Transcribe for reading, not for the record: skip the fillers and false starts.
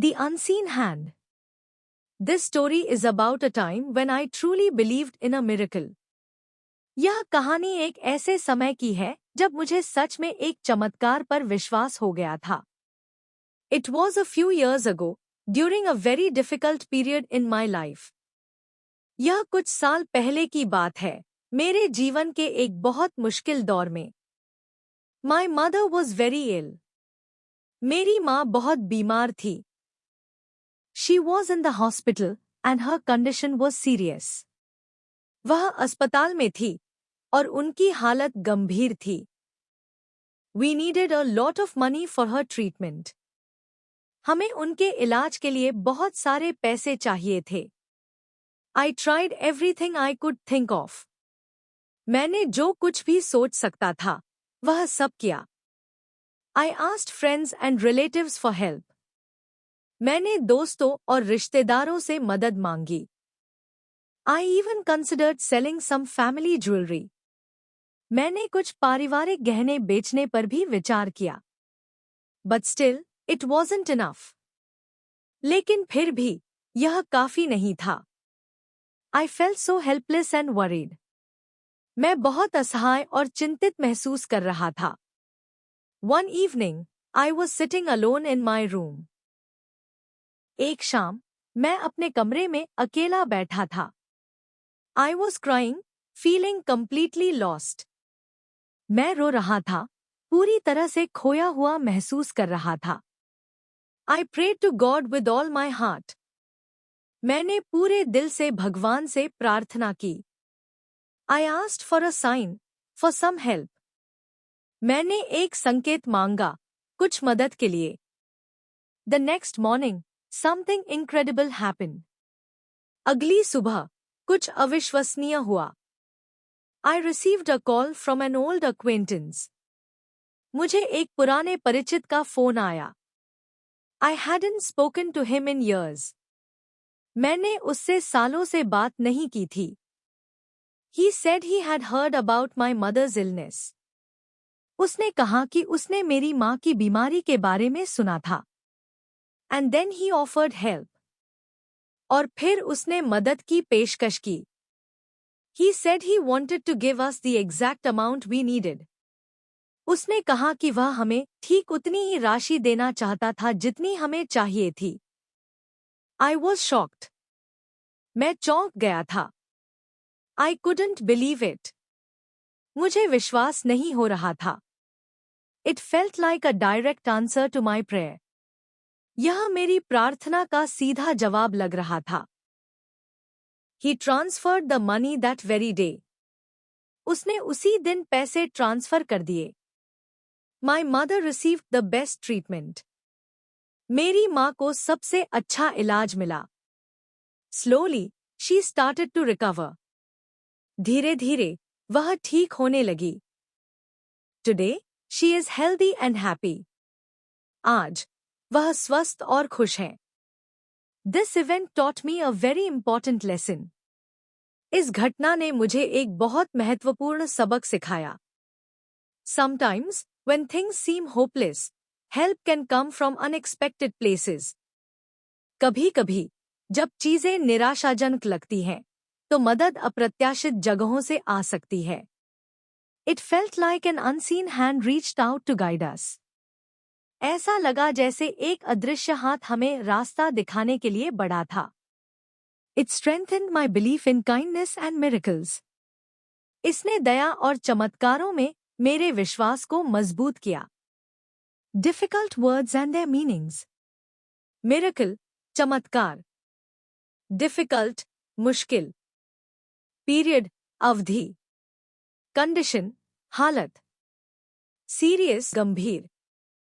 The Unseen Hand. This story is about a time when I truly believed in a miracle. यह कहानी एक ऐसे समय की है जब मुझे सच में एक चमत्कार पर विश्वास हो गया था. It was a few years ago, during a very difficult period in my life. यह कुछ साल पहले की बात है, मेरे जीवन के एक बहुत मुश्किल दौर में. My mother was very ill. मेरी माँ बहुत बीमार थी. She was in the hospital and her condition was serious. वह अस्पताल में थी और उनकी हालत गंभीर थी. We needed a lot of money for her treatment. हमें उनके इलाज के लिए बहुत सारे पैसे चाहिए थे. I tried everything I could think of. मैंने जो कुछ भी सोच सकता था, वह सब किया. I asked friends and relatives for help. मैंने दोस्तों और रिश्तेदारों से मदद मांगी. I even considered selling some family jewelry. मैंने कुछ पारिवारिक गहने बेचने पर भी विचार किया. But still, it wasn't enough. लेकिन फिर भी, यह काफी नहीं था. I felt so helpless and worried. मैं बहुत असहाय और चिंतित महसूस कर रहा था. One evening, I was sitting alone in my room. एक शाम, मैं अपने कमरे में अकेला बैठा था. I was crying, feeling completely lost. मैं रो रहा था, पूरी तरह से खोया हुआ महसूस कर रहा था. I prayed to God with all my heart. मैंने पूरे दिल से भगवान से प्रार्थना की. I asked for a sign, for some help. मैंने एक संकेत मांगा, कुछ मदद के लिए. The next morning, something incredible happened. अगली सुबह, कुछ अविश्वसनीय हुआ. I received a call from an old acquaintance. मुझे एक पुराने परिचित का फोन आया. I hadn't spoken to him in years. मैंने उससे सालों से बात नहीं की थी. He said he had heard about my mother's illness. उसने कहा कि उसने मेरी माँ की बीमारी के बारे में सुना था. And then he offered help. और फिर उसने मदद की पेशकश की. He said he wanted to give us the exact amount we needed. उसने कहा कि वह हमें ठीक उतनी ही राशि देना चाहता था जितनी हमें चाहिए थी. I was shocked. मैं चौंक गया था. I couldn't believe it. मुझे विश्वास नहीं हो रहा था. It felt like a direct answer to my prayer. यह मेरी प्रार्थना का सीधा जवाब लग रहा था. He transferred the money that very day. उसने उसी दिन पैसे ट्रांसफर कर दिए. My mother received the best treatment. मेरी माँ को सबसे अच्छा इलाज मिला. Slowly, she started to recover. धीरे-धीरे, वह ठीक होने लगी. Today, she is healthy and happy. आज, वह स्वस्थ और खुश है. This event taught me a very important lesson. इस घटना ने मुझे एक बहुत महत्वपूर्ण सबक सिखाया. Sometimes, when things seem hopeless, help can come from unexpected places. कभी-कभी, जब चीजें निराशाजनक लगती हैं, तो मदद अप्रत्याशित जगहों से आ सकती है. It felt like an unseen hand reached out to guide us. ऐसा लगा जैसे एक अदृश्य हाथ हमें रास्ता दिखाने के लिए बढ़ा था. It strengthened my belief in kindness and miracles. इसने दया और चमत्कारों में मेरे विश्वास को मजबूत किया. Difficult words and their meanings. Miracle, चमत्कार. Difficult, मुश्किल. Period, अवधि. Condition, हालत. Serious, गंभीर.